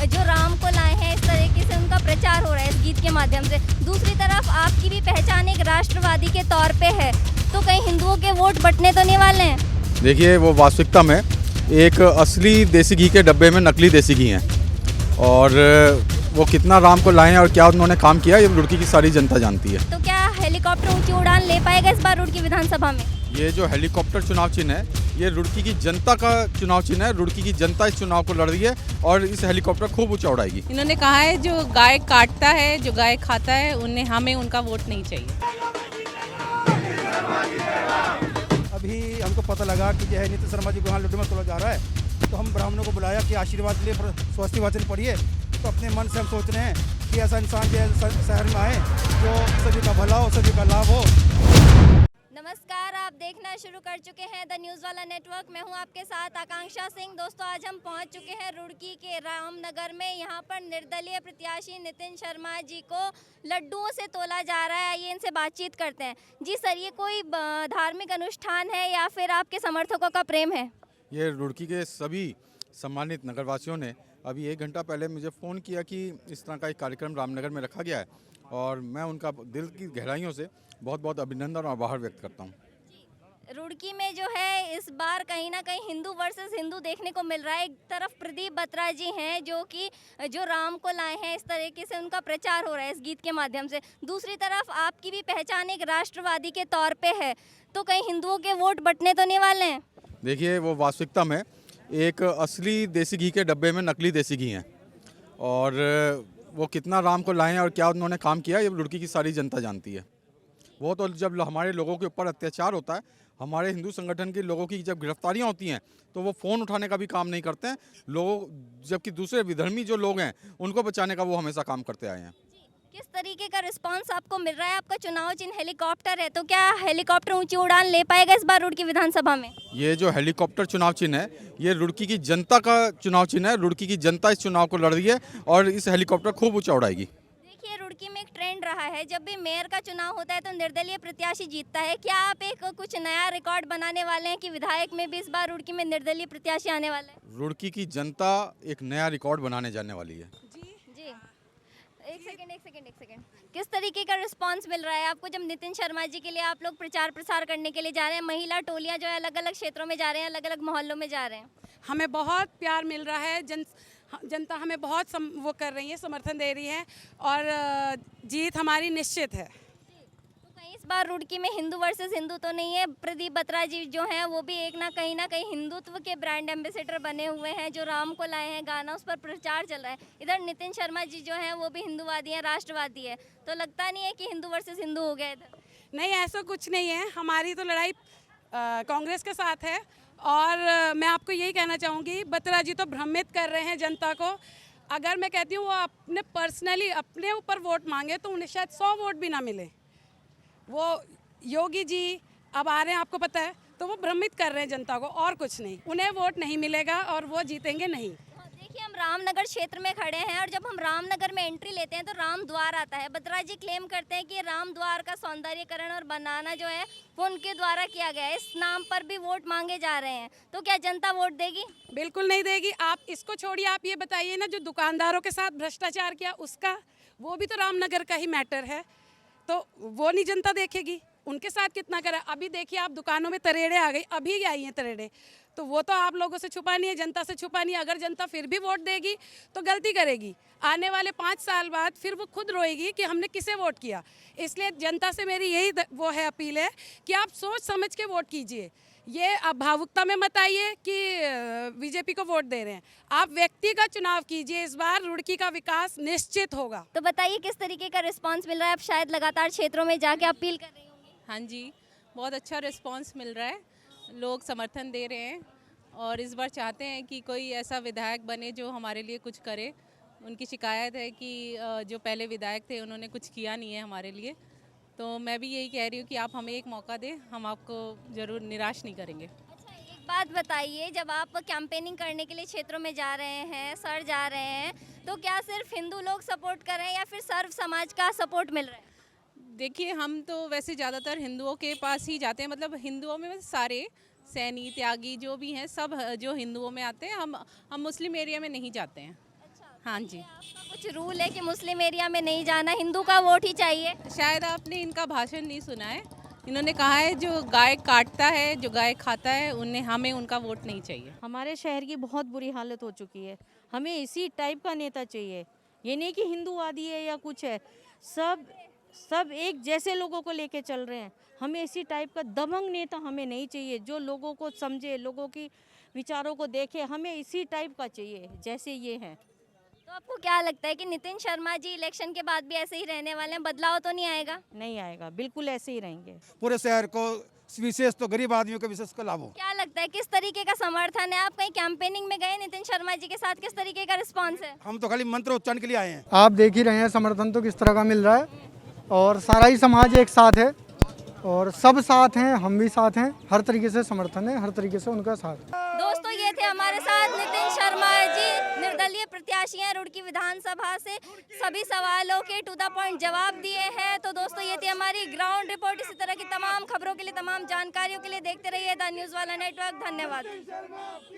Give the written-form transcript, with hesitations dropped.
जो राम को लाए हैं, इस तरीके से उनका प्रचार हो रहा है इस गीत के माध्यम से। दूसरी तरफ आपकी भी पहचान एक राष्ट्रवादी के तौर पे है, तो कहीं हिंदुओं के वोट बंटने तो नहीं वाले हैं? देखिए, वो वास्तविकता में एक असली देसी घी के डब्बे में नकली देसी घी हैं, और वो कितना राम को लाए हैं और क्या उन्होंने काम किया, ये रुड़की की सारी जनता जानती है। तो क्या हेलीकॉप्टर ऊंची उड़ान ले पाएगा इस बार रुड़की विधानसभा में? ये जो हेलीकॉप्टर चुनाव चिन्ह है, ये रुड़की की जनता का चुनाव चिन्ह है। रुड़की की जनता इस चुनाव को लड़ रही है और इस हेलीकॉप्टर खूब ऊंचा उड़ाएगी। इन्होंने कहा है जो गाय काटता है, जो गाय खाता है, उन्हें हमें उनका वोट नहीं चाहिए। अभी हमको पता लगा कि जो है नितिन शर्मा जी को यहाँ लड्डू में तोड़ा जा रहा है, तो हम ब्राह्मणों को बुलाया कि आशीर्वाद के लिए स्वस्ति वाचन पढ़िए। तो अपने मन से हम सोच रहे हैं कि ऐसा इंसान जो है शहर में आए जो सभी का भला हो, सभी का लाभ हो। नमस्कार, आप देखना शुरू कर चुके हैं द न्यूज़ वाला नेटवर्क। मैं हूं आपके साथ आकांक्षा सिंह। दोस्तों, आज हम पहुंच चुके हैं रुड़की के रामनगर में। यहां पर निर्दलीय प्रत्याशी नितिन शर्मा जी को लड्डुओं से तोला जा रहा है। आइए इनसे बातचीत करते हैं। जी सर, ये कोई धार्मिक अनुष्ठान है या फिर आपके समर्थकों का प्रेम है? ये रुड़की के सभी सम्मानित नगरवासियों ने अभी 1 घंटा पहले मुझे फ़ोन किया कि इस तरह का एक कार्यक्रम रामनगर में रखा गया है, और मैं उनका दिल की गहराइयों से बहुत बहुत अभिनंदन और आभार व्यक्त करता हूँ। रुड़की में जो है इस बार कहीं ना कहीं हिंदू वर्सेस हिंदू देखने को मिल रहा है। एक तरफ प्रदीप बत्रा जी हैं जो राम को लाए हैं, इस तरीके से उनका प्रचार हो रहा है इस गीत के माध्यम से। दूसरी तरफ आपकी भी पहचान एक राष्ट्रवादी के तौर पे है, तो कहीं हिंदुओं के वोट बंटने तो नहीं वाले हैं? देखिए, वो वास्तविकता में एक असली देसी घी के डब्बे में नकली देसी घी हैं, और वो कितना राम को लाए हैं और क्या उन्होंने काम किया, ये रुड़की की सारी जनता जानती है। वो तो जब हमारे लोगों के ऊपर अत्याचार होता है, हमारे हिंदू संगठन के लोगों की जब गिरफ्तारियां होती हैं, तो वो फ़ोन उठाने का भी काम नहीं करते हैं लोग, जबकि दूसरे विधर्मी जो लोग हैं उनको बचाने का वो हमेशा काम करते आए हैं। किस तरीके का रिस्पांस आपको मिल रहा है? आपका चुनाव चिन्ह हेलीकॉप्टर है, तो क्या हेलीकॉप्टर ऊंची उड़ान ले पाएगा इस बार रुड़की विधानसभा में? ये जो हेलीकॉप्टर चुनाव चिन्ह है, ये रुड़की की जनता का चुनाव चिन्ह है। रुड़की की जनता इस चुनाव को लड़ रही है और इस हेलीकॉप्टर खूब ऊंचा उड़ाएगी। देखिए, रुड़की में एक ट्रेंड रहा है, जब भी मेयर का चुनाव होता है तो निर्दलीय प्रत्याशी जीतता है। क्या आप एक कुछ नया रिकॉर्ड बनाने वाले हैं कि विधायक में भी इस बार रुड़की में निर्दलीय प्रत्याशी आने वाला है? रुड़की की जनता एक नया रिकॉर्ड बनाने जाने वाली है। जी, एक सेकंड। किस तरीके का रिस्पांस मिल रहा है आपको जब नितिन शर्मा जी के लिए आप लोग प्रचार प्रसार करने के लिए जा रहे हैं? महिला टोलियां जो है अलग अलग क्षेत्रों में जा रहे हैं, अलग अलग मोहल्लों में जा रहे हैं। हमें बहुत प्यार मिल रहा है, जनता हमें बहुत वो कर रही है, समर्थन दे रही है, और जीत हमारी निश्चित है। तो कहीं इस बार रुड़की में हिंदू वर्सेस हिंदू तो नहीं है? प्रदीप बत्रा जी जो हैं वो भी एक ना कहीं हिंदुत्व के ब्रांड एम्बेसडर बने हुए हैं, जो राम को लाए हैं, गाना उस पर प्रचार चल रहा है। इधर नितिन शर्मा जी जो हैं वो भी हिंदूवादी हैं, राष्ट्रवादी है, तो लगता नहीं है कि हिंदू वर्सेस हिंदू हो गया इधर? नहीं, ऐसा कुछ नहीं है। हमारी तो लड़ाई कांग्रेस के साथ है, और मैं आपको यही कहना चाहूँगी, बत्रा जी तो भ्रमित कर रहे हैं जनता को। अगर मैं कहती हूँ वो अपने पर्सनली अपने ऊपर वोट मांगे तो उन्हें शायद 100 वोट भी ना मिले। वो योगी जी अब आ रहे हैं, आपको पता है, तो वो भ्रमित कर रहे हैं जनता को, और कुछ नहीं। उन्हें वोट नहीं मिलेगा और वो जीतेंगे नहीं। देखिए, हम रामनगर क्षेत्र में खड़े हैं और जब हम रामनगर में एंट्री लेते हैं तो राम द्वार आता है। बत्रा जी क्लेम करते हैं कि राम द्वार का सौंदर्यीकरण और बनाना जो है वो उनके द्वारा किया गया है। इस नाम पर भी वोट मांगे जा रहे हैं, तो क्या जनता वोट देगी? बिल्कुल नहीं देगी। आप इसको छोड़िए, आप ये बताइए ना, जो दुकानदारों के साथ भ्रष्टाचार किया उसका, वो भी तो रामनगर का ही मैटर है, तो वो नहीं जनता देखेगी। उनके साथ कितना करा, अभी देखिए आप दुकानों में तरेड़े आ गई, अभी आई हैं तरेड़े, तो वो तो आप लोगों से छुपानी है, जनता से छुपानी है। अगर जनता फिर भी वोट देगी तो गलती करेगी। आने वाले 5 साल बाद फिर वो खुद रोएगी कि हमने किसे वोट किया। इसलिए जनता से मेरी यही वो है, अपील है कि आप सोच समझ के वोट कीजिए। ये आप भावुकता में मत आइए कि बीजेपी को वोट दे रहे हैं। आप व्यक्ति का चुनाव कीजिए, इस बार रुड़की का विकास निश्चित होगा। तो बताइए किस तरीके का रिस्पॉन्स मिल रहा है? आप शायद लगातार क्षेत्रों में जाके अपील कर रही होंगी। हाँ जी, बहुत अच्छा रिस्पांस मिल रहा है, लोग समर्थन दे रहे हैं, और इस बार चाहते हैं कि कोई ऐसा विधायक बने जो हमारे लिए कुछ करे। उनकी शिकायत है कि जो पहले विधायक थे उन्होंने कुछ किया नहीं है हमारे लिए, तो मैं भी यही कह रही हूँ कि आप हमें एक मौका दें, हम आपको ज़रूर निराश नहीं करेंगे। अच्छा, एक बात बताइए, जब आप कैंपेनिंग करने के लिए क्षेत्रों में जा रहे हैं, सर जा रहे हैं, तो क्या सिर्फ हिंदू लोग सपोर्ट कर रहे हैं या फिर सर्व समाज का सपोर्ट मिल रहा है? देखिए, हम तो वैसे ज़्यादातर हिंदुओं के पास ही जाते हैं, मतलब हिंदुओं में सारे सैनी त्यागी जो भी हैं सब जो हिंदुओं में आते हैं, हम मुस्लिम एरिया में नहीं जाते हैं। अच्छा, हाँ जी। कुछ रूल है कि मुस्लिम एरिया में नहीं जाना, हिंदू का वोट ही चाहिए? शायद आपने इनका भाषण नहीं सुना है। इन्होंने कहा है जो गाय काटता है, जो गाय खाता है, उन्हें हमें उनका वोट नहीं चाहिए। हमारे शहर की बहुत बुरी हालत हो चुकी है। हमें इसी टाइप का नेता चाहिए। ये नहीं कि हिंदूवादी है या कुछ है, सब एक जैसे लोगों को लेके चल रहे हैं। हमें इसी टाइप का दबंग नेता हमें नहीं चाहिए, जो लोगों को समझे, लोगों की विचारों को देखे। हमें इसी टाइप का चाहिए जैसे ये है। तो आपको क्या लगता है कि नितिन शर्मा जी इलेक्शन के बाद भी ऐसे ही रहने वाले हैं, बदलाव तो नहीं आएगा? नहीं आएगा, बिल्कुल ऐसे ही रहेंगे। पूरे शहर को विशेष तो गरीब आदमियों को विशेष का लाभ हो। क्या लगता है किस तरीके का समर्थन है? आप कहीं कैंपेनिंग में गए नितिन शर्मा जी के साथ, किस तरीके का रिस्पॉन्स है? हम तो खाली मंत्र उच्चारण के लिए आए हैं। आप देख ही रहे हैं समर्थन तो किस तरह का मिल रहा है, और सारा ही समाज एक साथ है और सब साथ हैं, हम भी साथ हैं। हर तरीके से समर्थन है, हर तरीके से उनका साथ। दोस्तों ये थे हमारे साथ नितिन शर्मा जी, निर्दलीय प्रत्याशी हैं रुड़की विधानसभा से। सभी सवालों के टू द पॉइंट जवाब दिए हैं। तो दोस्तों ये थी हमारी ग्राउंड रिपोर्ट। इसी तरह की तमाम खबरों के लिए, तमाम जानकारियों के लिए देखते रहिए द न्यूज़ वाला नेटवर्क। धन्यवाद।